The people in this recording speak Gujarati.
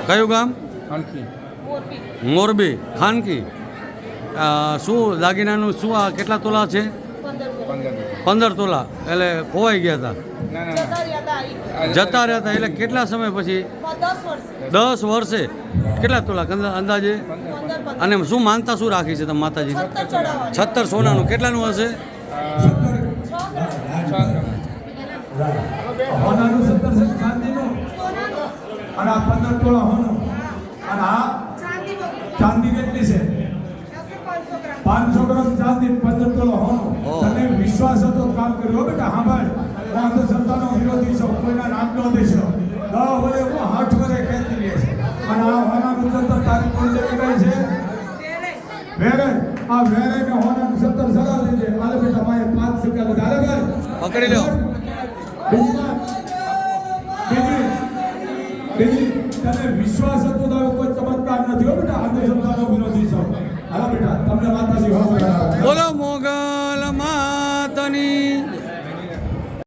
કયું ગામ? ખાનકી મોરબી ખાનકી. શું દાગીનાનું શું આ કેટલા તોલા છે? 15 તોલા. એટલે ખોવાઈ ગયા હતા, જતા રહ્યા હતા. એટલે કેટલા સમય પછી? 10 વર્ષે. કેટલા તોલા અંદાજે? અને શું માનતા શું રાખી છે તમે માતાજી? 76 સોનાનું. કેટલાનું હશે? હોનાનું 17 છે ચાંદીનું, અને આ 15 તોલા હોનું, અને આ ચાંદી કેટલી છે? 500 ગ્રામ ચાંદી, 15 તોલા હોનું. તને વિશ્વાસ હતો કામ કર્યો બેટા. હા ભાઈ, હું અંધશ્રદ્ધાનો વિરોધી છું, કોઈના નામ ન દેશો. 10 વર્ષે હું 8 વર્ષે ખેતી લે છે. અને આ હોનાનું 17 તારીખ કોણ કઈ છે? વેરે. આ વેરે ને હોનાનું 17 સગા લીધે. આલે બેટા માએ 5 સિક્કા વધારે ભાઈ પકડી લો. તને વિશ્વાસ હતો તો કોઈ ચમત્કાર નથી હો બેટા. અંધશ્રદ્ધાનો વિરોધી છો. હાલો બેટા, તમને માતાજી હો. બોલો મોગલ માતની.